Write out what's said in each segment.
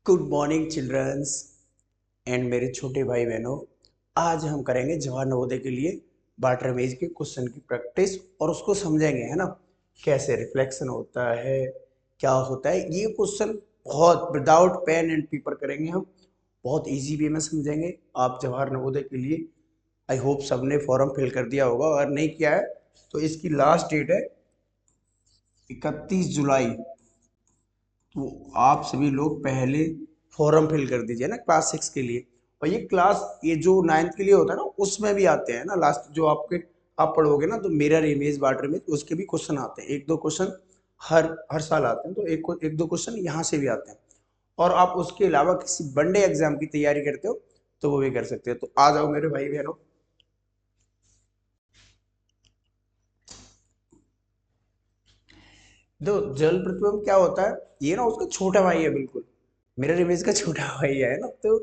Good morning children's and मेरे छोटे भाई बहनों। आज हम करेंगे जवाहर नवोदय के लिए वाटर इमेज के क्वेश्चन की प्रैक्टिस और उसको समझेंगे, है ना। कैसे रिफ्लेक्शन होता है, क्या होता है ये क्वेश्चन। बहुत विदाउट पेन एंड पेपर करेंगे हम, बहुत इजी वे में समझेंगे। आप जवाहर नवोदय के लिए आई होप सबने फॉर्म फिल कर दिया होगा, अगर नहीं किया है तो इसकी लास्ट डेट है 31 जुलाई। तो आप सभी लोग पहले फॉर्म फिल कर दीजिए ना क्लास 6 के लिए। और ये जो 9th के लिए होता है ना, उसमें भी आते हैं ना, लास्ट जो आप पढ़ोगे ना, तो मिरर इमेज वाटर इमेज उसके भी क्वेश्चन आते हैं। एक दो क्वेश्चन हर हर साल आते हैं, तो एक दो क्वेश्चन यहाँ से भी आते हैं। और आप उसके अलावा किसी वनडे एग्जाम की तैयारी करते हो तो वो भी कर सकते हो। तो आ जाओ मेरे भाई बहनों। देखो, जल प्रतिबिंब क्या होता है, ये ना उसका छोटा भाई है बिल्कुल। मिरर इमेज का छोटा भाई है ना। तो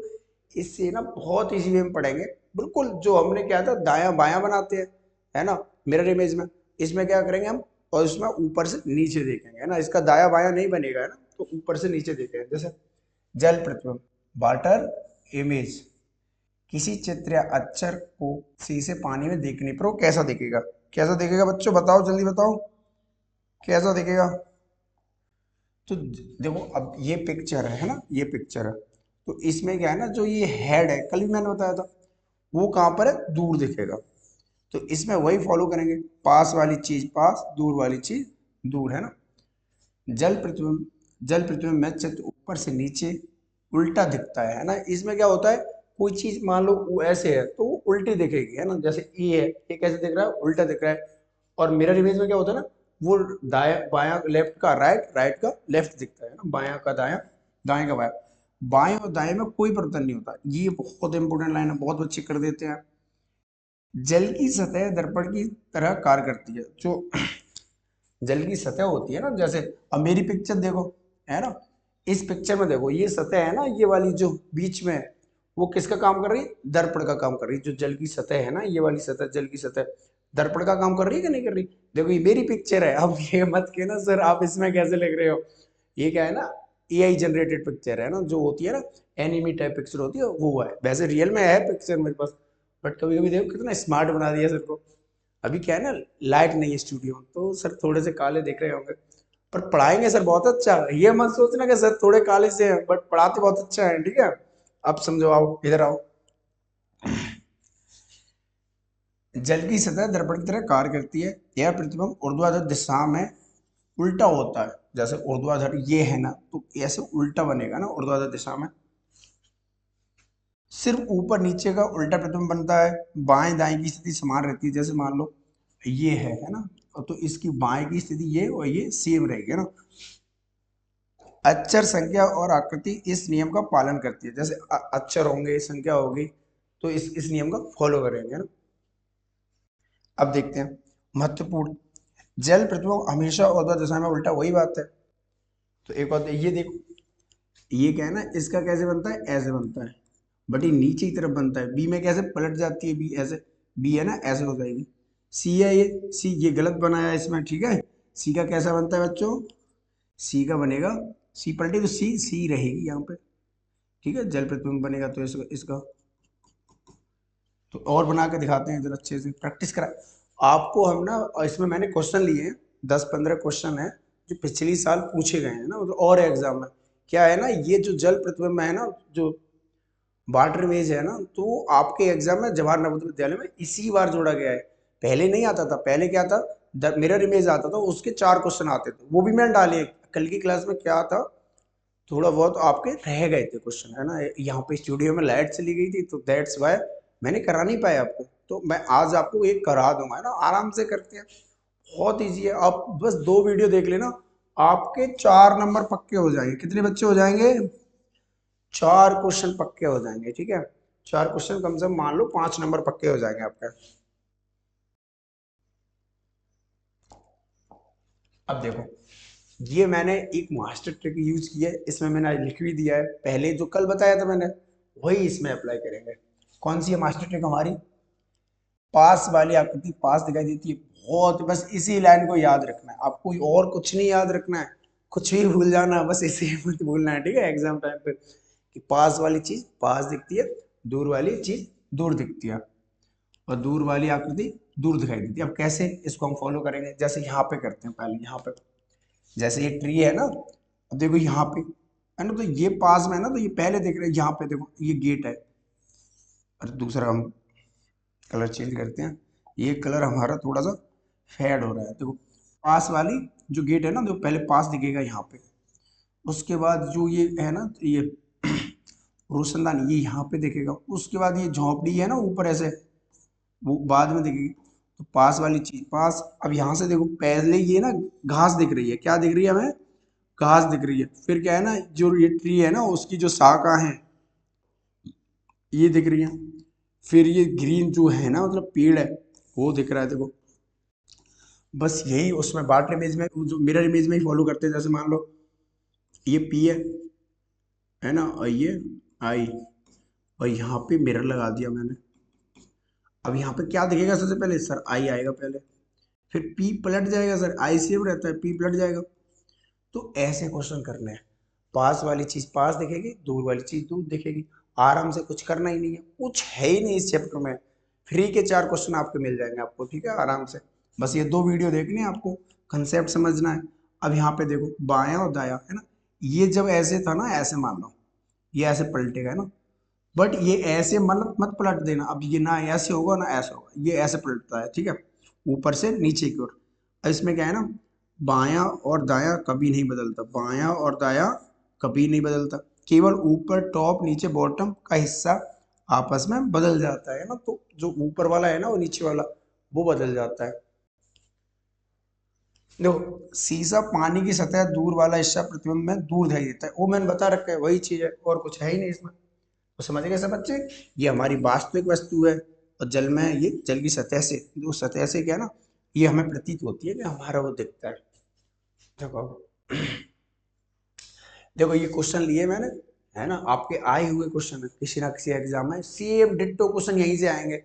इससे ना बहुत इजी वे में पढ़ेंगे। बिल्कुल जो हमने क्या था, दायां बायां बनाते हैं, है ना। मिरर इमेज में इसमें क्या करेंगे हम, और इसमें ऊपर से नीचे देखेंगे, है ना। इसका दायां बायां नहीं बनेगा, है ना, तो ऊपर से नीचे देखेंगे। जैसे जल प्रतिबिंब, वाटर इमेज, किसी चित्र या अक्षर को सी से पानी में देखने पर वो कैसा दिखेगा। कैसा दिखेगा बच्चों, बताओ जल्दी बताओ, कैसा दिखेगा। तो देखो, अब ये पिक्चर है ना, ये पिक्चर है। तो इसमें क्या है ना, जो ये हेड है, कल भी मैंने बताया था, वो कहाँ पर है, दूर दिखेगा। तो इसमें वही फॉलो करेंगे, पास वाली चीज पास, दूर वाली चीज दूर, है ना। जल प्रतिबिंब, जल प्रतिबिंब में चित्र ऊपर से नीचे उल्टा दिखता है ना। इसमें क्या होता है, कोई चीज मान लो वो ऐसे है तो वो उल्टी दिखेगी, है ना। जैसे ये है, ये कैसे दिख रहा है, उल्टा दिख रहा है। और मिरर इमेज में क्या होता है ना, वो दाया बायां लेफ्ट का राइट, राइट का लेफ्ट दिखता है ना, बायां का दायां, दाएं का बायां। बाएं और दाएं में कोई परिवर्तन नहीं होता। ये बहुत इंपॉर्टेंट लाइन है, बहुत बच्चे कर देते हैं। जल की सतह दर्पण की तरह कार्य करती है। जो जल की सतह होती है ना, जैसे अब मेरी पिक्चर देखो, है ना। इस पिक्चर में देखो, ये सतह है ना, ये वाली जो बीच में है, वो किसका काम कर रही है, दर्पण का काम कर रही है। जो जल की सतह है ना, ये वाली सतह, जल की सतह दर्पण का काम कर रही है कि नहीं कर रही। देखो ये मेरी पिक्चर है। अब ये मत कहना सर आप इसमें कैसे लिख रहे हो। ये क्या है ना, एआई जनरेटेड पिक्चर है ना, जो होती है ना, एनिमी टाइप पिक्चर होती है, वो है। वैसे रियल में है पिक्चर मेरे पास, बट कभी कभी देखो कितना स्मार्ट बना दिया सर को। अभी क्या है ना, लाइट नहीं है स्टूडियो में, तो सर थोड़े से काले दिख रहे होंगे, पर पढ़ाएंगे सर बहुत अच्छा। ये मत सोचना कि सर थोड़े काले से हैं, बट पढ़ाते बहुत अच्छा है, ठीक है। अब समझो, आओ इधर आओ। जल की सतह दर्पण की तरह कार्य करती है। यह प्रतिबिंब ऊर्ध्वाधर दिशा में उल्टा होता है। जैसे ऊर्ध्वाधर ये है ना, तो ऐसे उल्टा बनेगा ना ऊर्ध्वाधर दिशा में। सिर्फ ऊपर नीचे का उल्टा प्रतिबिंब बनता है। बाएं दाएं की स्थिति समान रहती है। जैसे मान लो ये है ना, तो इसकी बाएं की स्थिति ये और ये सेम रहेगी, है ना। अक्षर, संख्या और आकृति इस नियम का पालन करती है। जैसे अक्षर होंगे, संख्या होगी, तो इस नियम का फॉलो करेंगे, है ना। अब देखते हैं महत्वपूर्ण, जल प्रतिबिंब हमेशा ऊर्ध्वाधर दिशा में उल्टा, वही बात है। तो एक बात ये देखो, ये क्या है ना, इसका कैसे बनता है, ऐसे बनता है, बट ये नीचे की तरफ बनता है। बी में कैसे पलट जाती है, बी ऐसे, बी है ना, ऐसे हो जाएगी। सी है, ये सी ये गलत बनाया है इसमें, ठीक है। सी का कैसा बनता है बच्चों, सी का बनेगा, सी पलटी तो सी सी रहेगी यहाँ पे, ठीक है। जल प्रतिबिंब बनेगा तो इसका तो और बना के दिखाते हैं इधर, अच्छे से प्रैक्टिस करा आपको हम ना। और इसमें मैंने क्वेश्चन लिए हैं, 10-15 क्वेश्चन है जो पिछली साल पूछे गए हैं ना, मतलब और एग्जाम में। क्या है ना, ये जो जल प्रतिबिंब है ना, जो वाटर इमेज है ना, तो आपके एग्जाम में जवाहर नवोदय विद्यालय में इसी बार जोड़ा गया है। पहले नहीं आता था, पहले क्या था, मिरर इमेज आता था, उसके 4 क्वेश्चन आते थे, वो भी मैंने डाले। कल की क्लास में क्या था, थोड़ा बहुत आपके रह गए थे क्वेश्चन, है ना। यहाँ पे स्टूडियो में लाइट चली गई थी, तो दैट्स वाई मैंने करा नहीं पाया आपको। तो मैं आज आपको एक करा दूंगा, है ना, आराम से करते हैं। बहुत इजी है, आप बस 2 वीडियो देख लेना, आपके 4 नंबर पक्के हो जाएंगे। कितने बच्चे हो जाएंगे, 4 क्वेश्चन पक्के हो जाएंगे, ठीक है। 4 क्वेश्चन कम से कम मान लो 5 नंबर पक्के हो जाएंगे आपके। अब देखो, ये मैंने एक मास्टर ट्रिक यूज की है, इसमें मैंने लिख भी दिया है, पहले जो कल बताया था मैंने, वही इसमें अप्लाई करेंगे। कौन सी है मास्टर ट्रिक हमारी, पास वाली आकृति पास दिखाई देती है। बहुत, बस इसी लाइन को याद रखना है आपको, और कुछ नहीं याद रखना है। कुछ भी भूल जाना, बस इसे मत भूलना है, ठीक है, एग्जाम टाइम पे, कि पास वाली चीज पास दिखती है, दूर वाली चीज दूर दिखती है, और दूर वाली आकृति दूर दिखाई देती है। अब कैसे इसको हम फॉलो करेंगे, जैसे यहाँ पे करते हैं, पहले यहाँ पे, जैसे ये ट्री है ना, अब देखो यहाँ पे है ना, तो ये पास में है ना, तो ये पहले देख रहे हैं, यहाँ पे देखो ये गेट है, और दूसरा हम कलर चेंज करते हैं, ये कलर हमारा थोड़ा सा फेड हो रहा है, देखो पास वाली जो गेट है ना, जो पहले पास दिखेगा यहाँ पे, उसके बाद जो ये है ना, ये रोशनदान ये यहाँ पे दिखेगा, उसके बाद ये झोंपड़ी है ना ऊपर ऐसे, वो बाद में दिखेगी। तो पास वाली चीज पास, अब यहाँ से देखो पहले ये ना घास दिख रही है, क्या दिख रही है हमें, घास दिख रही है, फिर क्या है ना, जो ये ट्री है ना उसकी जो शाखा है ये दिख रही है, फिर ये ग्रीन जो है ना मतलब पेड़ है वो दिख रहा है, देखो बस यही उसमें वाटर इमेज में, जो मिरर इमेज में ही फॉलो करते हैं, जैसे मान लो ये पी है ना, और ये आई, और यहाँ पे मिरर लगा दिया मैंने, अब यहाँ पे क्या दिखेगा सबसे पहले, सर आई आएगा पहले, फिर पी पलट जाएगा, सर आई सेव रहता है, पी पलट जाएगा। तो ऐसे क्वेश्चन करने हैं, पास वाली चीज पास दिखेगी, दूर वाली चीज दूर दिखेगी, आराम से, कुछ करना ही नहीं है, कुछ है ही नहीं इस चैप्टर में, फ्री के 4 क्वेश्चन आपके मिल जाएंगे आपको, ठीक है, आराम से, बस ये 2 वीडियो देखनी है आपको, कंसेप्ट समझना है। अब यहाँ पे देखो बायां और दायां है ना, ये जब ऐसे था ना, ऐसे मान लो ये ऐसे पलटेगा है ना, बट ये ऐसे मतलब मत पलट देना, अब ये ना ऐसे होगा ना ऐसे होगा, ये ऐसे पलटता है, ठीक है, ऊपर से नीचे की ओर। इसमें क्या है ना, बायां और दायां कभी नहीं बदलता, बायां और दायां कभी नहीं बदलता, केवल ऊपर टॉप नीचे बॉटम का हिस्सा आपस में बदल जाता है ना, तो जो ऊपर वाला है ना वो नीचे वाला वो बदल जाता है। देखो शीशा पानी की सतह दूर वाला हिस्सा प्रतिबिंब में दूर दिखाई देता है, वो मैंने बता रखा है, वही चीज है, और कुछ है ही नहीं इसमें, तो समझ गए सब बच्चे, ये हमारी वास्तविक वस्तु है, और जल में ये जल की सतह से, जो सतह से क्या है ना, ये हमें प्रतीत होती है कि हमारा वो दिखता है। देखो देखो ये क्वेश्चन लिए मैंने, है ना, आपके आए हुए क्वेश्चन है किसी ना किसी एग्जाम में, सेम डिट्टो क्वेश्चन यहीं से आएंगे।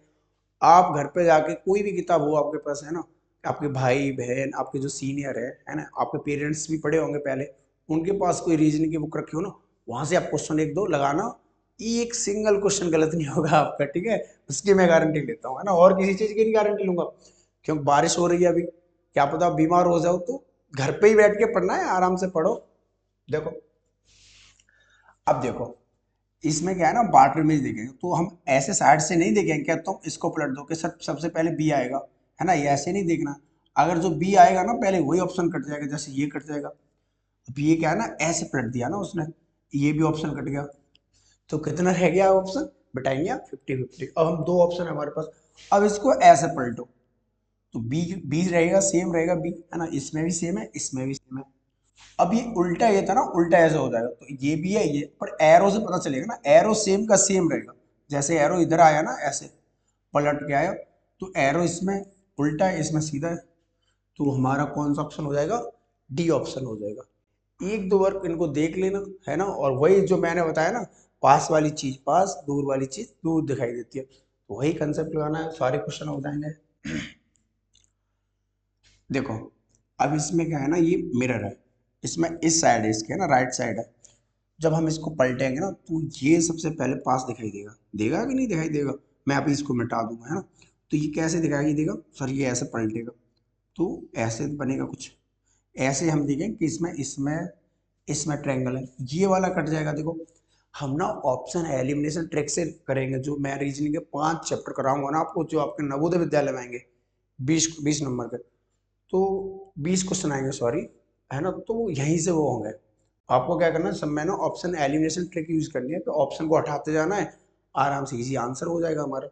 आप घर पे जाके कोई भी किताब हो आपके पास है ना, आपके भाई बहन आपके जो सीनियर है ना, आपके पेरेंट्स भी पढ़े होंगे पहले, उनके पास कोई रीजनिंग की बुक रखी हो ना, वहां से आप क्वेश्चन एक दो लगाना, एक सिंगल क्वेश्चन गलत नहीं होगा आपका, ठीक है, उसकी मैं गारंटी लेता हूँ, है ना, और किसी चीज की नहीं गारंटी लूंगा, क्योंकि बारिश हो रही है अभी, क्या पता आप बीमार हो जाओ, तो घर पे ही बैठ के पढ़ना है, आराम से पढ़ो। देखो अब देखो इसमें क्या है ना, वाटर इमेज देखेंगे तो हम ऐसे साइड से नहीं देखेंगे, क्या तुम इसको पलट दो कि सर सबसे पहले बी आएगा, है ना, ये ऐसे नहीं देखना, अगर जो बी आएगा ना पहले वही ऑप्शन कट जाएगा, जैसे ये कट जाएगा, अब ये क्या है ना ऐसे पलट दिया ना उसने, ये भी ऑप्शन कट गया, तो कितना रह गया ऑप्शन, बताएंगे आप, 50-50, अब हम 2 ऑप्शन है हमारे पास, अब इसको ऐसे पलटो, तो बी बी रहेगा सेम रहेगा, बी है ना, इसमें भी सेम है, इसमें भी सेम है, अब ये उल्टा ये था ना, उल्टा ऐसे हो जाएगा, तो ये भी है ये, पर एरो से पता चलेगा ना, एरो सेम का सेम रहेगा, जैसे एरो इधर आया ना ऐसे पलट के आया, तो एरो इसमें उल्टा है इसमें सीधा है, तो हमारा कौन सा ऑप्शन हो जाएगा, डी ऑप्शन हो जाएगा। एक दो बार इनको देख लेना, है ना, और वही जो मैंने बताया ना, पास वाली चीज पास, दूर वाली चीज दूर दिखाई देती है, तो वही कंसेप्ट लगाना है, सारे क्वेश्चन हो जाएंगे। देखो अब इसमें क्या है ना, ये मिरर है, इसमें इस साइड है, इसके है ना राइट साइड है, जब हम इसको पलटेंगे ना तो ये सबसे पहले पास दिखाई देगा, देगा कि नहीं दिखाई देगा, मैं अभी इसको मिटा दूंगा, है ना, तो ये कैसे दिखाई देगा, सर ये ऐसे पलटेगा, तो ऐसे बनेगा कुछ, ऐसे हम देखें कि इसमें इसमें इसमें ट्रायंगल है, ये वाला कट जाएगा, देखो हम ना ऑप्शन एलिमिनेशन ट्रिक से करेंगे, जो मैं रीजनिंग के 5 चैप्टर कराऊंगा ना आपको, जो आपके नवोदय विद्यालय में आएंगे, 20 नंबर के, तो 20 क्वेश्चन आएंगे सॉरी, है ना, तो यहीं से वो होंगे, आपको क्या करना है, सब में ना ऑप्शन एलिमिनेशन ट्रिक यूज करनी है, तो ऑप्शन को हटाते जाना है, आराम से इजी आंसर हो जाएगा हमारा।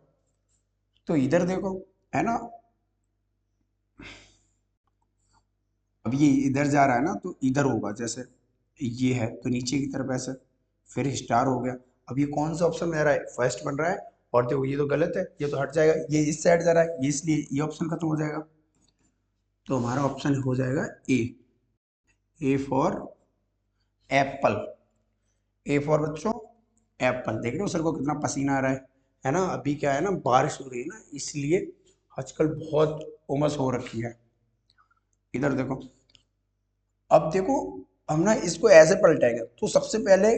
तो इधर देखो, है ना, अब ये इधर जा रहा है ना, तो इधर होगा, जैसे ये है तो नीचे की तरफ ऐसे, फिर स्टार हो गया, अब ये कौन सा ऑप्शन आ रहा है, फर्स्ट बन रहा है, और देखो ये तो गलत है, ये तो हट जाएगा, ये इस साइड जा रहा है, ये इसलिए ये ऑप्शन खत्म हो जाएगा, तो हमारा ऑप्शन हो जाएगा A for Apple, A for बच्चों एप्पल, देख रहे हो सर को कितना पसीना आ रहा है ना, अभी क्या है ना बारिश हो रही है ना, इसलिए आजकल बहुत उमस हो रखी है। इधर देखो, अब देखो हम ना इसको ऐसे पलटेंगे तो सबसे पहले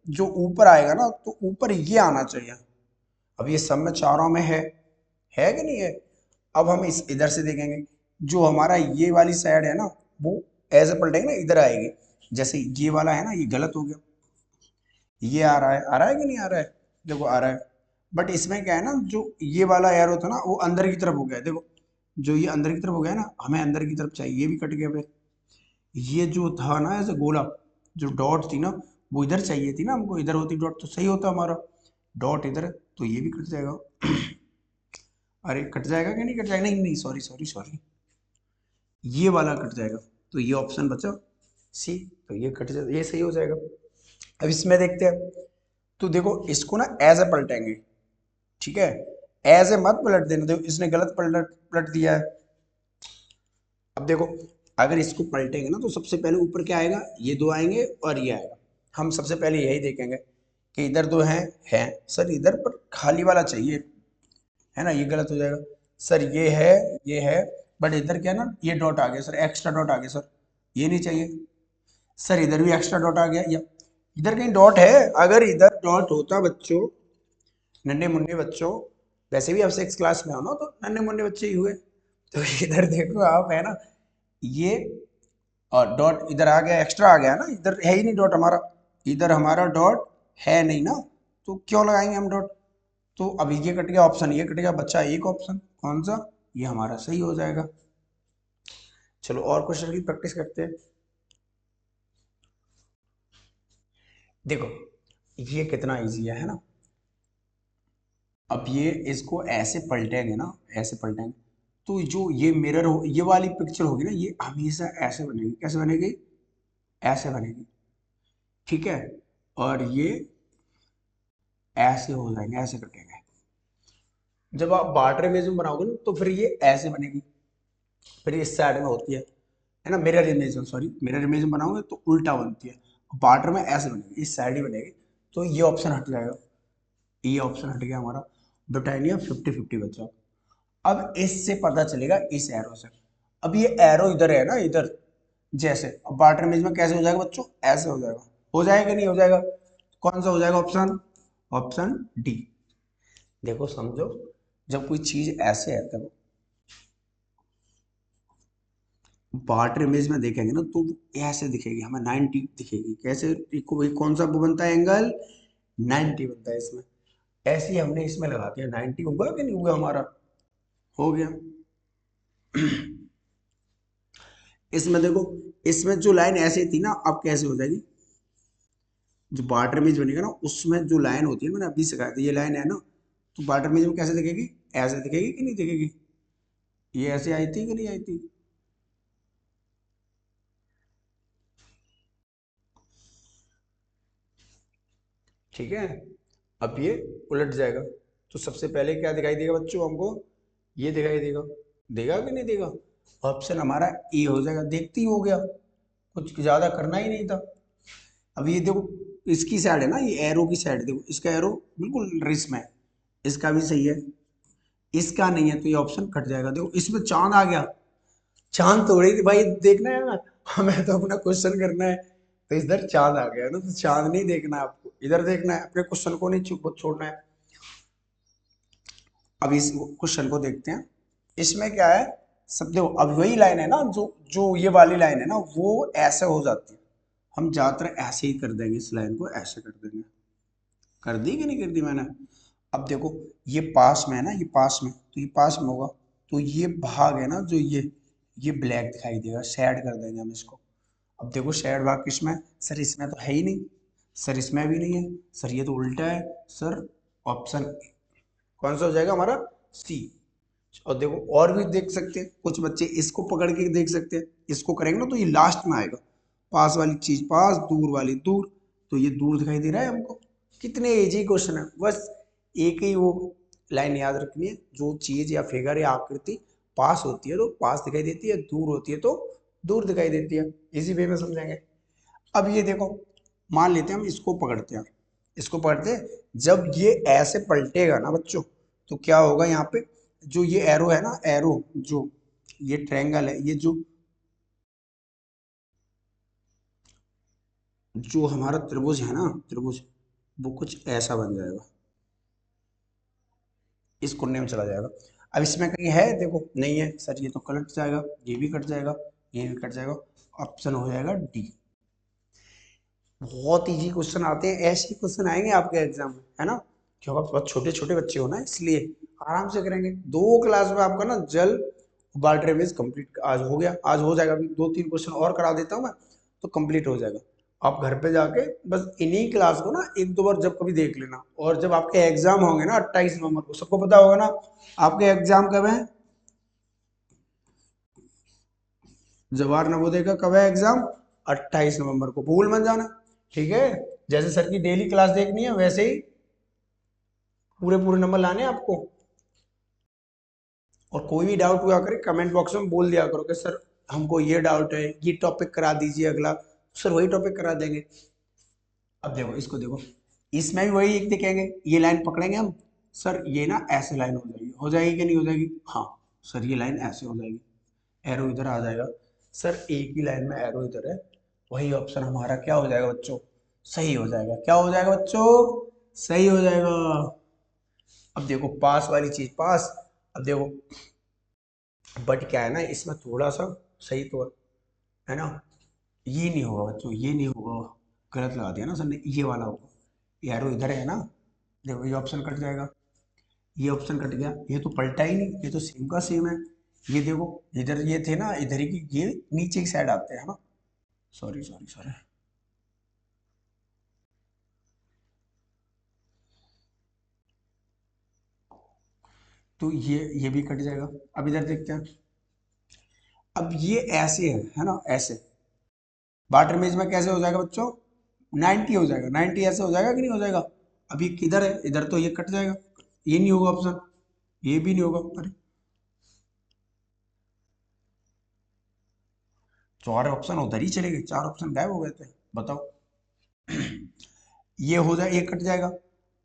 जो ऊपर आएगा ना तो ऊपर ये आना चाहिए। अब ये सब में चारों में है कि नहीं है। अब हम इस इधर से देखेंगे, जो हमारा ये वाली साइड है ना वो ऐसे पलटेंगे ना इधर आएगी। जैसे ये वाला है ना ये गलत हो गया, ये आ रहा है कि नहीं आ रहा है, देखो आ रहा है। बट इसमें क्या है ना, जो ये वाला एरो था ना वो अंदर की तरफ हो गया है, देखो जो ये अंदर की तरफ हो गया है ना, हमें अंदर की तरफ चाहिए, ये भी कट गया फिर। ये जो था ना ऐसे गोला, जो डॉट थी ना वो इधर चाहिए थी ना हमको, इधर होती डॉट तो सही होता हमारा। डॉट इधर है तो ये भी कट जाएगा। अरे कट जाएगा कि नहीं कट जाएगा, नहीं नहीं सॉरी सॉरी सॉरी, ये वाला कट जाएगा। तो ये ऑप्शन बचा सी, तो ये कट जाए, ये सही हो जाएगा। अब इसमें देखते हैं, तो देखो इसको ना ऐसे पलटेंगे, ठीक है, ऐसे मत पलट देना, देखो इसने गलत पलट पलट दिया है। अब देखो अगर इसको पलटेंगे ना तो सबसे पहले ऊपर क्या आएगा, ये दो आएंगे और ये आएगा। हम सबसे पहले यही देखेंगे कि इधर दो हैं सर, इधर पर खाली वाला चाहिए, है ना, ये गलत हो जाएगा। सर ये है, बट इधर क्या है ना ये डॉट आ गया सर, एक्स्ट्रा डॉट आ गया सर, ये नहीं चाहिए। सर इधर भी एक्स्ट्रा डॉट आ गया, या इधर कहीं डॉट है, अगर इधर डॉट होता बच्चों, नन्हे मुन्ने बच्चों, वैसे भी आप 6 क्लास में हो ना तो नन्हे मुन्ने बच्चे ही हुए, तो इधर देखो आप, है ना, ये और डॉट इधर आ गया, एक्स्ट्रा आ गया ना, इधर है ही नहीं डॉट हमारा, इधर हमारा डॉट है नहीं ना, तो क्यों लगाएंगे हम डॉट। तो अभी ये कट गया ऑप्शन, ये कट गया, बच्चा एक ऑप्शन कौन सा, ये हमारा सही हो जाएगा। चलो और क्वेश्चन की प्रैक्टिस करते हैं। देखो ये कितना इजी है ना। अब ये इसको ऐसे पलटेंगे ना, ऐसे पलटेंगे तो जो ये मिरर हो, ये वाली पिक्चर होगी ना, ये हमेशा ऐसे बनेगी, कैसे बनेगी, ऐसे बनेगी, ठीक है। और ये ऐसे हो जाएंगे, ऐसे कटेंगे। जब आप वाटर इमेज में बनाओगे ना तो फिर ये ऐसे बनेगी, फिर इस साइड में होती है ना, मिरर इमेज में, सॉरी मिरर इमेज में बनाओगे तो उल्टा बनती है, वाटर में ऐसे बनेगी, इस साइड ही बनेगी। तो ये ऑप्शन हट जाएगा, ये ऑप्शन हट गया हमारा, ब्रिटानिया 50-50 बचा। अब इससे पता चलेगा इस एरो से, अब ये एरो इधर है ना इधर, जैसे अब वाटर इमेज में कैसे हो जाएगा बच्चों, ऐसे हो जाएगा, हो जाएगा नहीं हो जाएगा, कौन सा हो जाएगा ऑप्शन, ऑप्शन डी। देखो समझो, जब कोई चीज ऐसे है तब वाटर इमेज में देखेंगे ना तो ऐसे दिखेगी हमें, 90 दिखेगी, कैसे, कौन सा वो बनता है एंगल, 90 बनता है इसमें। ऐसे ही हमने इसमें लगा दिया, 90 होगा कि नहीं होगा हमारा, हो गया। इसमें देखो, इसमें जो लाइन ऐसे थी ना अब कैसे हो जाएगी, जो वाटर इमेज बनेगा ना उसमें जो लाइन होती है, मैंने अभी सिखाया था, ये लाइन है ना, तो वाटर इमेज में कैसे दिखेगी, ऐसे दिखेगी कि नहीं दिखेगी, ये ऐसे आई थी कि नहीं आई थी। ठीक है, अब ये उलट जाएगा, तो सबसे पहले क्या दिखाई देगा बच्चों हमको, ये दिखाई देगा, देगा कि नहीं देगा, ऑप्शन हमारा ए हो जाएगा, देखते ही हो गया, कुछ ज्यादा करना ही नहीं था। अब ये देखो इसकी साइड है ना, ये एरो की साइड देखो, इसका एरो बिल्कुल रिस में है, इसका भी सही है, इसका नहीं है तो ये ऑप्शन कट जाएगा। देखो इसमें चांद आ गया, चांद थोड़ी भाई देखना है ना, हमें तो अपना क्वेश्चन करना है, तो इधर चांद आ गया ना, तो चांद नहीं देखना है आपको, इधर देखना है, अपने क्वेश्चन को नहीं छोड़ना है। अब इस क्वेश्चन को देखते हैं, इसमें क्या है, सब देखो अब वही लाइन है ना, जो जो ये वाली लाइन है ना वो ऐसे हो जाती है, हम ज्यादातर ऐसे ही कर देंगे, इस लाइन को ऐसे कर देंगे, कर दी कि नहीं कर दी मैंने। अब देखो ये पास में है ना, ये पास में, तो ये पास में होगा, तो ये भाग है ना जो ये ब्लैक दिखाई देगा, शेड कर देंगे हम इसको। अब देखो शेड भाग किसमें है? सर इसमें तो है ही नहीं, सर इसमें भी नहीं है, सर ये तो उल्टा है, सर ऑप्शन कौन सा हो जाएगा हमारा, सी। और देखो और भी देख सकते हैं, कुछ बच्चे इसको पकड़ के देख सकते हैं, इसको करेंगे ना तो ये लास्ट में आएगा, पास वाली चीज पास, दूर वाली दूर, तो ये दूर दिखाई दे रहा है हमको। कितने इजी क्वेश्चन है, बस एक ही वो लाइन याद रखनी है, जो चीज या फिगर या आकृति पास होती है तो पास दिखाई देती है, दूर होती है तो दूर दिखाई देती है, इसी वे में समझेंगे। अब ये देखो, मान लेते हैं हम इसको पकड़ते हैं, इसको पकड़ते हैं, जब ये ऐसे पलटेगा ना बच्चों तो क्या होगा यहाँ पे, जो ये एरो है ना, एरो जो ये ट्रायंगल है, ये जो जो हमारा त्रिभुज है ना, त्रिभुज, वो कुछ ऐसा बन जाएगा, इस कोने में चला जाएगा। अब इसमें कहीं है, देखो नहीं है सर, ये तो कट जाएगा, ये भी कट जाएगा, ये भी कट जाएगा। ऑप्शन हो जाएगा डी। बहुत इजी क्वेश्चन आते हैं, ऐसे क्वेश्चन आएंगे आपके एग्जाम में, है ना, क्योंकि आप बहुत छोटे छोटे बच्चे हो ना, इसलिए आराम से करेंगे। 2 क्लास में आपका ना जल वाटर रिमेज कंप्लीट आज हो गया, आज हो जाएगा। अभी 2-3 क्वेश्चन और करा देता हूँ मैं, तो कंप्लीट हो जाएगा। आप घर पे जाके बस इन्हीं क्लास को ना 1-2 बार जब कभी देख लेना। और जब आपके एग्जाम होंगे ना 28 नवंबर को, सबको पता होगा ना आपके एग्जाम कब है, जवाहर नवोदय का कब है एग्जाम, 28 नवंबर को, भूल मत जाना। ठीक है, जैसे सर की डेली क्लास देखनी है वैसे ही पूरे पूरे नंबर लाने हैं आपको। और कोई भी डाउट हुआ करे कमेंट बॉक्स में बोल दिया करो कि सर हमको ये डाउट है, ये टॉपिक करा दीजिए अगला, सर वही टॉपिक करा देंगे। अब देखो इसको देखो, इसमें भी वही एक दिखेंगे, ये लाइन पकड़ेंगे हम, सर ये ना ऐसे लाइन हो जाएगी कि नहीं हो जाएगी, हाँ सर ये लाइन ऐसे हो जाएगी, एरो इधर आ जाएगा। सर एक ही लाइन में एरो इधर है, वही ऑप्शन हमारा क्या हो जाएगा बच्चों, सही हो जाएगा। क्या हो जाएगा बच्चों, सही हो जाएगा। अब देखो पास वाली चीज पास। अब देखो बट क्या है ना, इसमें थोड़ा सा सही तो है ना, ये नहीं होगा बच्चों, ये नहीं होगा, गलत लगा दिया ना सर ने, ये वाला होगा, एरो इधर है ना, देखो ये ऑप्शन कट जाएगा, ये ऑप्शन कट गया, ये तो पलटा ही नहीं, ये तो सेम का सेम है। ये देखो इधर ये थे ना, इधर ही की ये नीचे की साइड आते हैं ना, सॉरी सॉरी सॉरी। तो ये भी कट जाएगा। अब इधर देखते हैं, अब ये ऐसे है ना, ऐसे वाटर मेज में कैसे हो जाएगा बच्चों, 90 हो जाएगा, 90 ऐसे हो जाएगा कि नहीं हो जाएगा। अब ये किधर है, इधर तो ये कट जाएगा, ये नहीं होगा ऑप्शन, ये भी नहीं होगा। अरे 4 ऑप्शन उधर ही चले गए, 4 ऑप्शन गायब हो गए थे, बताओ। ये हो जाए, ये कट जाएगा।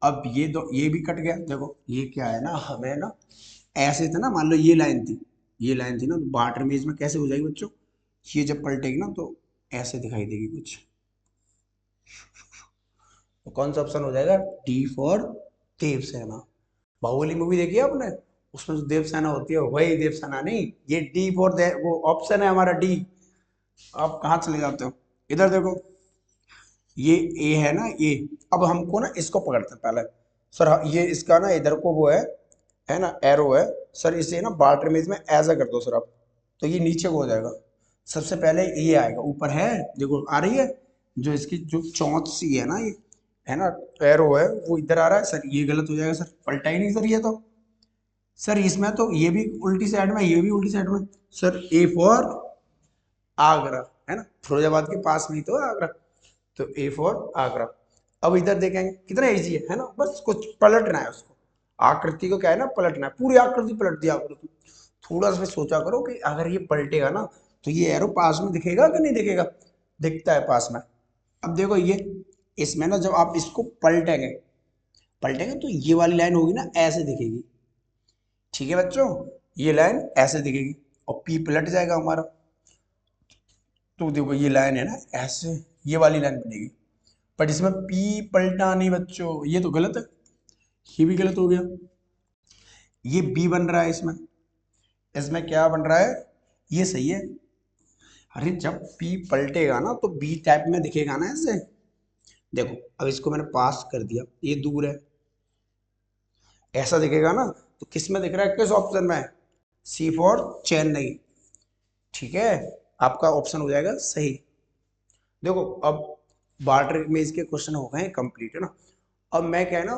अब ये दो, ये भी कट गया, देखो ये क्या है ना, हमें ना ऐसे था ना, मान लो ये लाइन थी, ये लाइन थी ना, तो वाटर मेज में कैसे हो जाएगी बच्चों, ये जब पलटेगी ना तो ऐसे दिखाई देगी कुछ। तो कौन सा ऑप्शन हो जाएगा, D for Devasena. Baahubali movie देखी है आपने, उसमें जो देवसेना होती है वही देवसेना नहीं, ये डी फॉर दे वो ऑप्शन है हमारा डी। आप कहाँ चले जाते हो, इधर देखो, ये ए है ना ये। अब हमको ना इसको पकड़ते हैं पहले, सर ये इसका ना इधर को वो है ना एरो है, सर इसे ना वाटर इमेज में ऐसा कर दो सर आप, तो ये नीचे को हो जाएगा। सबसे पहले ये आएगा, ऊपर है देखो आ रही है, जो इसकी जो चौंच सी है ना ये, है ना, एरो है वो इधर आ रहा है, सर ये गलत हो जाएगा, सर पलटा ही नहीं सर ये तो। सर इसमें तो ये भी उल्टी साइड में, ये भी उल्टी साइड में। सर ए फॉर आगरा, है ना, फिरोजाबाद के पास में ही तो है आगरा, तो ए फॉर आगरा। अब इधर देखेंगे कितना इजी है ना, बस कुछ पलटना है उसको, आकृति को क्या है ना पलटना है, पूरी आकृति पलट दिया करो तुम। थोड़ा सा सोचा करो कि अगर ये पलटेगा ना तो ये एरो पास में दिखेगा कि नहीं दिखेगा, दिखता है पास में। अब देखो ये, इसमें ना जब आप इसको पलटेंगे, पलटेंगे तो ये वाली लाइन होगी ना ऐसे दिखेगी, ठीक है बच्चों, ये लाइन ऐसे दिखेगी, और पी पलट जाएगा हमारा। तो देखो ये लाइन है ना ऐसे, ये वाली लाइन बनेगी, बट इसमें पी पलटा नहीं बच्चों, ये तो गलत है, ये भी गलत हो गया। ये बी बन रहा है इसमें, इसमें क्या बन रहा है, ये सही है। अरे जब पी पलटेगा ना तो बी टाइप में दिखेगा ना ऐसे, देखो अब इसको मैंने पास कर दिया, ये दूर है, ऐसा दिखेगा ना, तो किस में दिख रहा है, किस ऑप्शन में, सी फॉर चेन्नई, ठीक है, आपका ऑप्शन हो जाएगा सही। देखो अब वाटर इमेज के क्वेश्चन हो गए कंप्लीट, है ना। अब मैं क्या है ना,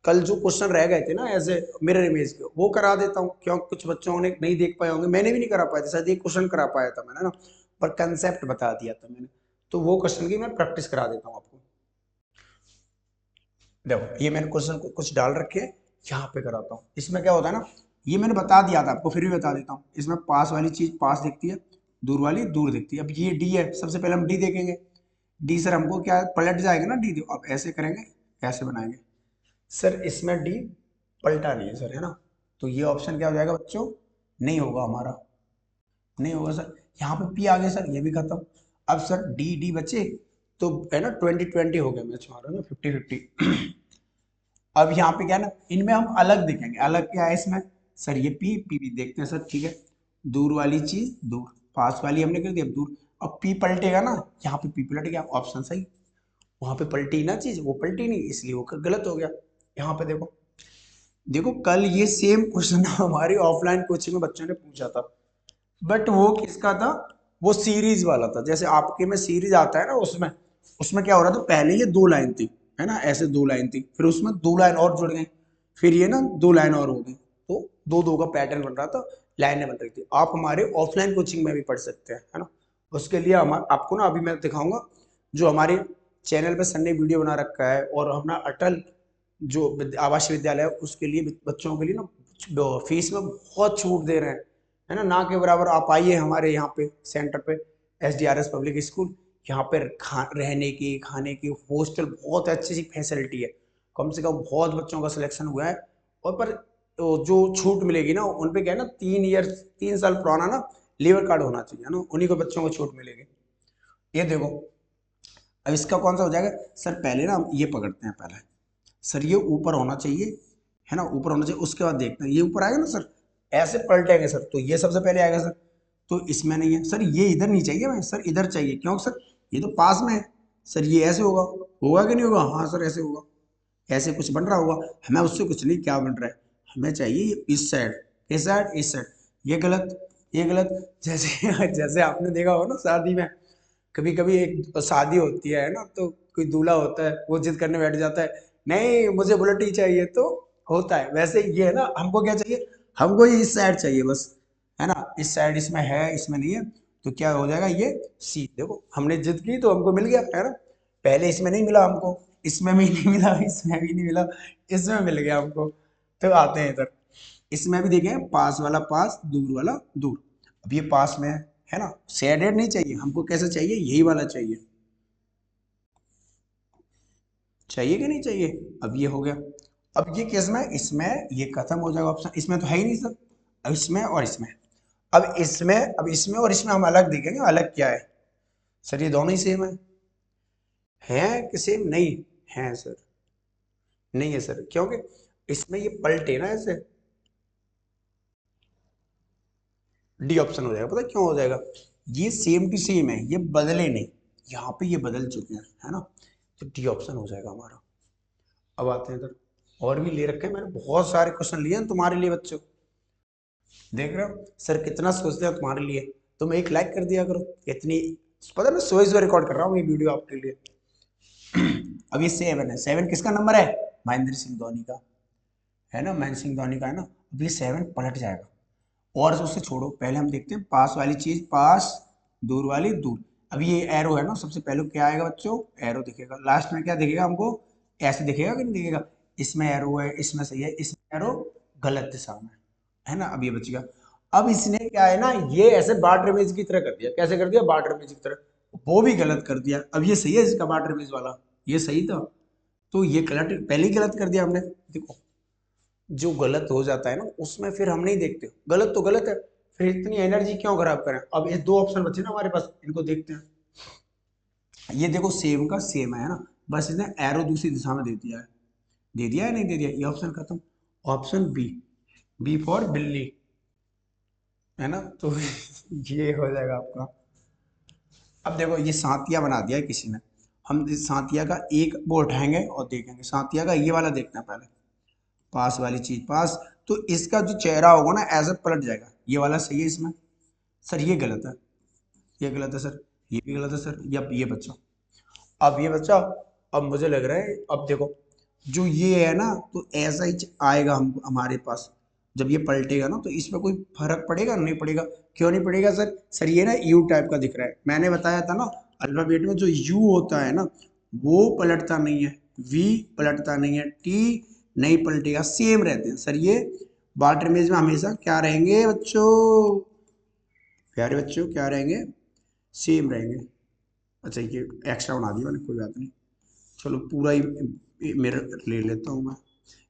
कल जो क्वेश्चन रह गए थे ना एज ए मिरर इमेज के, वो करा देता हूँ, क्योंकि कुछ बच्चों ने नहीं देख पाए होंगे, मैंने भी नहीं करा पाया था, शायद एक क्वेश्चन करा पाया था मैंने ना, पर कंसेप्ट बता दिया था मैंने, तो वो क्वेश्चन की मैं प्रैक्टिस करा देता हूँ आपको। देखो ये मैंने क्वेश्चन को कुछ डाल रखे हैं, यहाँ पे कराता हूँ। इसमें क्या होता है ना, ये मैंने बता दिया था आपको, फिर भी बता देता हूँ, इसमें पास वाली चीज पास दिखती है, दूर वाली दूर दिखती है। अब ये डी है, सबसे पहले हम डी देखेंगे, डी सर हमको क्या पलट जाएगा ना डी, अब ऐसे करेंगे, ऐसे बनाएंगे, सर इसमें डी पलटा नहीं है सर, है ना, तो ये ऑप्शन क्या हो जाएगा बच्चों, नहीं होगा हमारा, नहीं होगा सर। यहाँ पे पी आ गया सर, ये भी खत्म। अब सर डी डी बचे, तो है ना 20-20 हो गया मैच हमारा ना, 50-50। अब यहाँ पे क्या है ना, इनमें हम अलग दिखेंगे। अलग क्या है इसमें सर, ये पी पी भी देखते हैं सर, ठीक है। दूर वाली चीज दूर, पास वाली हमने कर दी, अब दूर। अब पी पलटेगा ना, यहाँ पे पी पलट गया, ऑप्शन सही। वहां पे पलटी ना चीज, वो पलटी नहीं, इसलिए वो गलत हो गया। यहाँ पे देखो, देखो कल ये सेम क्वेश्चन हमारी ऑफलाइन कोचिंग में बच्चों ने पूछा था, बट वो किसका था, वो सीरीज वाला था। जैसे आपके में सीरीज आता है ना, उसमें उसमें क्या हो रहा था, पहले ये 2 लाइन थी, है ना, ऐसे 2 लाइन थी, फिर उसमें 2 लाइन और जुड़ गई, फिर ये ना 2 लाइन और हो गई, तो 2-2 का पैटर्न बन रहा था, लाइनें बन रही थी। आप हमारे ऑफलाइन कोचिंग में भी पढ़ सकते हैं, है ना। उसके लिए हम आपको ना अभी मैं दिखाऊंगा, जो हमारे चैनल पे सर ने वीडियो बना रखा है, और अपना अटल जो आवासीय विद्यालय है उसके लिए बच्चों के लिए ना फीस में बहुत छूट दे रहे हैं, है ना। ना के बराबर आप आइए हमारे यहाँ पे सेंटर पे, SDRS पब्लिक स्कूल। यहाँ पे रहने की, खाने की, हॉस्टल, बहुत अच्छी सी फैसिलिटी है। कम से कम बहुत बच्चों का सिलेक्शन हुआ है। और पर तो जो छूट मिलेगी ना उन पे क्या है ना, 3 ईयर, 3 साल पुराना ना लेबर कार्ड होना चाहिए, है ना, उन्हीं को बच्चों को छूट मिलेगी। ये देखो, अब इसका कौन सा हो जाएगा सर, पहले ना हम ये पकड़ते हैं पहले। सर ये ऊपर होना चाहिए, है ना, ऊपर होना चाहिए। उसके बाद देखते हैं, ये ऊपर आएगा ना सर, ऐसे पलटेंगे सर, तो ये सबसे पहले आएगा सर। तो इसमें नहीं है सर, ये इधर नहीं चाहिए, मैं सर इधर चाहिए, क्यों सर, ये तो पास में है। सर ये ऐसे होगा, होगा कि नहीं होगा, हाँ सर ऐसे होगा, ऐसे कुछ बन रहा होगा। हमें उससे कुछ नहीं क्या बन रहा है, हमें चाहिए इस साइड, इस साइड, इस साइड। ये गलत, ये गलत। जैसे जैसे आपने देखा हो ना शादी में, कभी कभी एक शादी होती है ना, तो कोई दूल्हा होता है, वो जिद करने बैठ जाता है, नहीं मुझे बुलेट ही चाहिए, तो होता है वैसे। ये है ना, हमको क्या चाहिए, हमको ये इस साइड चाहिए बस, है ना, इस साइड इसमें है, इसमें नहीं है। तो क्या हो जाएगा, ये सी। देखो हमने जिद की तो हमको मिल गया, है ना। पहले इसमें नहीं मिला हमको, इसमें भी नहीं मिला, इसमें भी नहीं मिला, इसमें मिल गया हमको। तो आते हैं इधर, इसमें भी देखें, पास वाला पास, दूर वाला दूर। अब ये पास में है ना, शेडेड नहीं चाहिए हमको, कैसे चाहिए, यही वाला चाहिए, चाहिए कि नहीं चाहिए। अब ये हो गया। अब ये किस में, इसमें ये खत्म हो जाएगा ऑप्शन, इसमें तो है ही नहीं सर। अब इसमें और इसमें, अब इसमें और इसमें हम अलग देखेंगे, अलग क्या है सर, ये दोनों ही सेम है कि सेम नहीं है सर, नहीं है सर, क्योंकि इसमें ये पलटे ना ऐसे, डी ऑप्शन हो जाएगा। पता है क्यों हो जाएगा, ये सेम टू सेम है, ये बदले नहीं, यहाँ पे ये बदल चुके हैं, है ना। तो डी ऑप्शन हो जाएगा हमारा। अब आते हैं इधर, और भी ले रखे हैं मैंने, बहुत सारे क्वेश्चन लिए हैं तुम्हारे लिए बच्चों, देख रहे हो सर कितना सोचते हैं तुम्हारे लिए। तुम एक लाइक कर दिया करो, इतनी, पता है मैं सो रिकॉर्ड कर रहा हूँ ये वीडियो आपके लिए। अब ये 7 है, 7 किसका नंबर है, महेंद्र सिंह धोनी का, है ना, महेंद्र सिंह धोनी का, है ना। अब ये 7 पलट जाएगा। और उससे छोड़ो, पहले हम देखते हैं पास वाली चीज पास, दूर वाली दूर। अब ये एरो है ना, सबसे पहले क्या आएगा बच्चों, एरो दिखेगा। लास्ट में क्या दिखेगा हमको, ऐसे दिखेगा कि नहीं दिखेगा, इसमें एरो है, इसमें सही है, इसमें एरो गलत दिशा में, है ना। अब ये बच गया। अब इसने क्या है ना, ये ऐसे बार्डर इमेज की तरह कर दिया, कैसे कर दिया, बार्डर इमेज की तरह, वो भी गलत कर दिया। अब ये सही है इसका बार्डर इमेज वाला, ये सही था, तो ये गलत, पहले ही गलत कर दिया हमने। देखो जो गलत हो जाता है ना, उसमें फिर हम नहीं देखते, गलत तो गलत है, फिर इतनी एनर्जी क्यों खराब करें। अब ये 2 ऑप्शन बचे ना हमारे पास, इनको देखते हैं। ये देखो सेम का सेम है ना, बस इसने एरो दूसरी दिशा में दे दिया है, दे दिया है नहीं दे दिया, ये ऑप्शन खत्म। ऑप्शन बी, बी फॉर बिल्ली, है ना। तो ये हो जाएगा आपका। अब देखो ये सांतिया बना दिया है किसी ने, हम इस सांतिया का एक वो उठाएंगे और देखेंगे, सांतिया का ये वाला देखना है पहले, पास वाली चीज पास। तो इसका जो चेहरा होगा ना ऐसे पलट जाएगा, ये वाला सही है इसमें, सर ये गलत है, ये गलत है सर, ये भी गलत है सर, ये बच्चा। अब ये बच्चा, अब मुझे लग रहा है, अब देखो जो ये है ना, तो ऐसा ही आएगा हम हमारे पास। जब ये पलटेगा ना, तो इसमें कोई फर्क पड़ेगा नहीं पड़ेगा, क्यों नहीं पड़ेगा सर, सर ये ना यू टाइप का दिख रहा है, मैंने बताया था ना, अल्फाबेट में जो यू होता है ना, वो पलटता नहीं है, वी पलटता नहीं है, टी नहीं पलटेगा, सेम रहते हैं सर ये। वाटर इमेज में हमेशा क्या रहेंगे बच्चों, प्यारे बच्चों क्या रहेंगे, सेम रहेंगे। अच्छा ये एक्स्ट्रा बना दिया मैंने, कोई बात नहीं, चलो पूरा ही मेरा ले लेता हूँ मैं।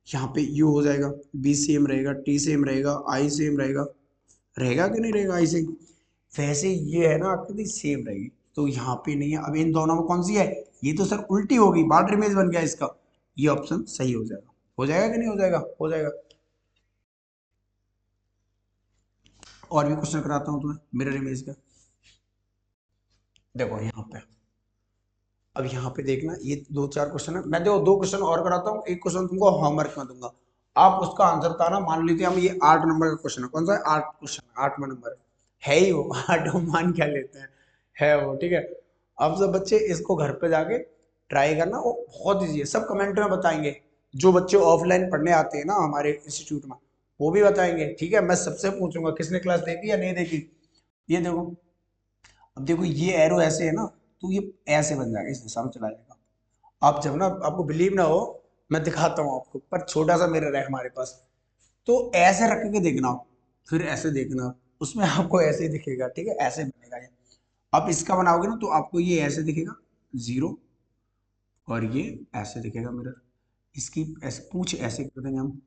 यहाँ पे यू हो जाएगा, बी सेम रहेगा, टी सेम रहेगा, आई सेम रहेगा, रहेगा कि नहीं रहेगा आई सेम। वैसे ये है ना आकृति सेम रहेगी, तो यहाँ पे नहीं है। अब इन दोनों में कौन सी है? ये तो सर उल्टी होगी, बार्डर इमेज बन गया इसका। ये ऑप्शन सही हो जाएगा। हो जाएगा कि नहीं हो जाएगा? हो जाएगा। और भी क्वेश्चन कराता हूँ तुम्हें मिरर इमेज का। देखो यहाँ पे, अब यहाँ पे देखना, ये दो चार क्वेश्चन है। मैं देखो दो क्वेश्चन और कराता हूँ, एक क्वेश्चन तुमको होमवर्क में दूंगा, आप उसका आंसर बताना। मान लीजिए हम ये 8 नंबर का क्वेश्चन है, कौन सा है? 8 क्वेश्चन, 8वां नंबर है ही वो। 8 मान क्या लेते हैं, है वो, ठीक है। अब सब बच्चे इसको घर पे जाके ट्राई करना, वो बहुत ईजी है, सब कमेंट में बताएंगे। जो बच्चे ऑफलाइन पढ़ने आते हैं ना हमारे इंस्टीट्यूट में, वो भी बताएंगे, ठीक है। मैं सबसे पूछूंगा किसने क्लास देखी या नहीं देखी। ये देखो, अब देखो ये एरो ऐसे है ना, तो ये ऐसे बन जाएगा, इस दिशा में चला जाएगा। आप जब ना, आपको बिलीव ना हो, मैं दिखाता हूँ आपको, पर छोटा सा मिरर है हमारे पास। तो ऐसे रख के देखना, फिर ऐसे देखना, उसमें आपको ऐसे ही दिखेगा, ठीक है, ऐसे बनेगा ये। आप इसका बनाओगे ना तो आपको ये ऐसे दिखेगा, जीरो, और ये ऐसे दिखेगा मिरर। इसकी ऐसे पूछ ऐसे कर देंगे हम।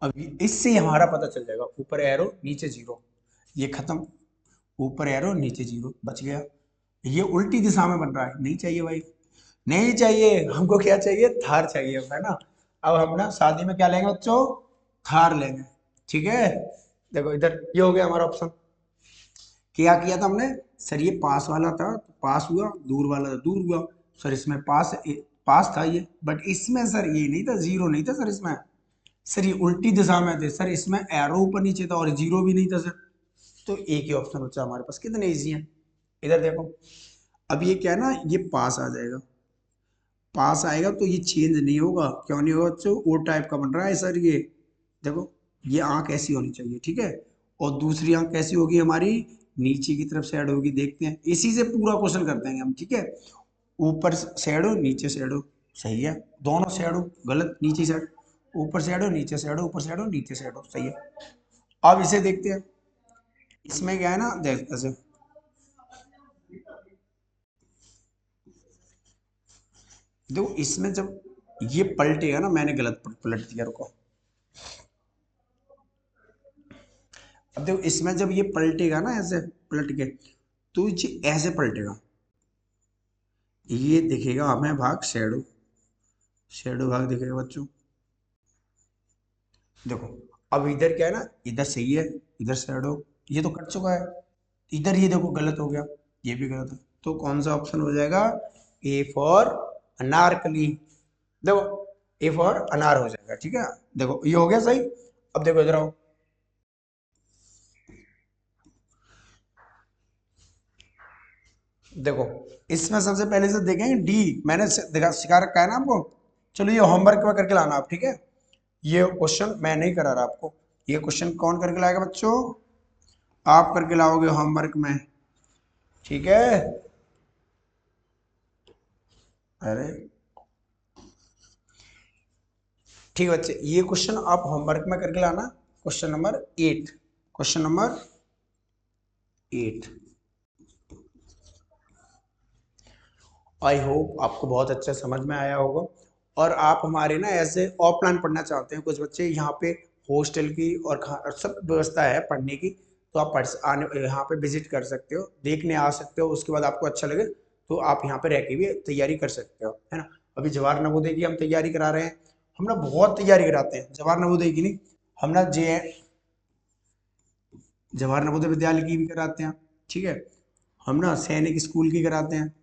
अब इससे हमारा पता चल जाएगा, ऊपर एरो नीचे जीरो, ये खत्म। ऊपर एरो नीचे जीरो, बच गया। ये उल्टी दिशा में बन रहा है, नहीं चाहिए भाई, नहीं चाहिए। हमको क्या चाहिए? थार चाहिए, है ना। अब हम ना शादी में क्या लेंगे बच्चों? थार लेंगे, ठीक है। देखो इधर ये हो गया हमारा ऑप्शन। क्या किया था हमने? सर ये पास वाला था, पास हुआ, दूर वाला था, दूर हुआ। सर इसमें पास था ये, बट इसमें सर ये नहीं था, जीरो नहीं था सर इसमें। सर ये उल्टी दिशा में थे सर, इसमें एरो ऊपर नीचे था और जीरो भी नहीं था सर। तो एक ही ऑप्शन बचा हमारे पास। कितने इजी है, इधर देखो। अब ये क्या है ना, ये पास आ जाएगा, पास आएगा तो ये चेंज नहीं होगा। क्यों नहीं होगा बच्चों? ओ टाइप का बन रहा है सर ये। देखो ये आंख ऐसी होनी चाहिए, ठीक है। और दूसरी आंख कैसी होगी हमारी? नीचे की तरफ शेड होगी। देखते हैं, इसी से पूरा क्वेश्चन करते हैं हम, ठीक है। ऊपर शेडो नीचे शेडो, सही है। दोनों शेडो गलत, नीचे शेड, ऊपर शेडो नीचे शेडो, ऊपर शेडो नीचे शेडो, सही है। अब इसे देखते हैं, इसमें क्या है ना, देख ऐसे। देखो इसमें जब ये पलटेगा ना, मैंने गलत पलट दिया, रुको। अब देखो इसमें जब ये पलटेगा ना, ऐसे पलट के, तो ये ऐसे पलटेगा, ये दिखेगा हमें भाग शेडो, शेडो भाग दिखेगा बच्चों। देखो अब इधर क्या है ना, इधर सही है, इधर शेडो, ये तो कट चुका है। इधर ये देखो गलत हो गया, ये भी गलत है। तो कौन सा ऑप्शन हो जाएगा? A for Anarkali. देखो ए फॉर अनार हो जाएगा, ठीक है। देखो ये हो गया सही। अब देखो इधर आओ, देखो इसमें सबसे पहले से देखेंगे डी। मैंने देखा, सिखा रखा है ना आपको। चलो ये होमवर्क में करके लाना आप, ठीक है। ये क्वेश्चन मैं नहीं करा रहा आपको, ये क्वेश्चन कौन करके लाएगा बच्चों? आप करके लाओगे होमवर्क में, ठीक है। अरे ठीक है बच्चे, ये क्वेश्चन आप होमवर्क में करके लाना। Question number 8, question number 8। I hope आपको बहुत अच्छा समझ में आया होगा। और आप हमारे ना ऐसे ऑफलाइन पढ़ना चाहते हैं कुछ बच्चे, यहाँ पे हॉस्टल की और सब व्यवस्था है पढ़ने की। तो आप पढ़ आने यहाँ पे विजिट कर सकते हो, देखने आ सकते हो। उसके बाद आपको अच्छा लगे तो आप यहाँ पे रह के भी तैयारी कर सकते हो, है ना। अभी जवाहर नवोदय की हम तैयारी करा रहे हैं। हम ना बहुत तैयारी कराते हैं जवाहर नवोदय की, नहीं, हम ना जे जवाहर नवोदय विद्यालय की भी कराते हैं, ठीक है। हम ना सैनिक स्कूल की कराते हैं।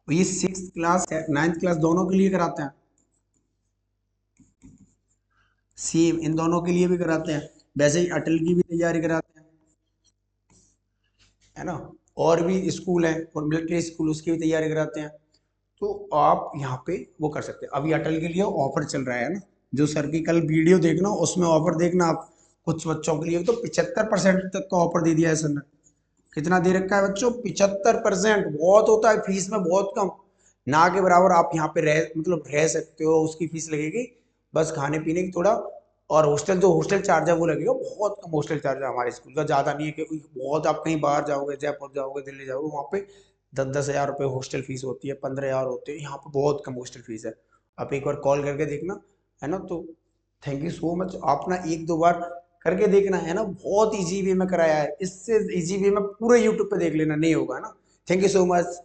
और ये 6th क्लास 9th क्लास दोनों के लिए कराते हैं, सेम इन दोनों के लिए भी कराते हैं। वैसे ही अटल की भी तैयारी कराते हैं, है ना। और भी स्कूल हैं, और मिलिट्री स्कूल, उसकी भी तैयारी कराते हैं। तो आप यहाँ पे वो कर सकते हैं। अभी अटल के लिए ऑफर चल रहा है ना, जो सर की कल वीडियो देखना उसमें ऑफर देखना आप। कुछ बच्चों के लिए तो 75% तक का ऑफर दे दिया है सर ने। कितना दे रखा है बच्चों? 75%। बहुत होता है, फीस में बहुत कम, ना के बराबर। आप यहाँ पे रह मतलब रह सकते हो, उसकी फीस लगेगी बस खाने पीने की थोड़ा। और हॉस्टल, जो हॉस्टल चार्ज है वो लगेगा, बहुत कम हॉस्टल चार्ज है हमारे स्कूल का, ज़्यादा नहीं है कि बहुत। आप कहीं बाहर जाओगे, जयपुर जाओगे, दिल्ली जाओगे, वहाँ पे 10-10 हज़ार रुपये हॉस्टल फीस होती है, 15 हज़ार होते हैं। यहाँ पे बहुत कम हॉस्टल फीस है। आप एक बार कॉल करके देखना, है ना। तो थैंक यू सो मच। आप ना एक दो बार करके देखना है ना, बहुत इजी वे में कराया है, इससे इजी वे में पूरे यूट्यूब पे देख लेना, नहीं होगा ना। Thank you so much.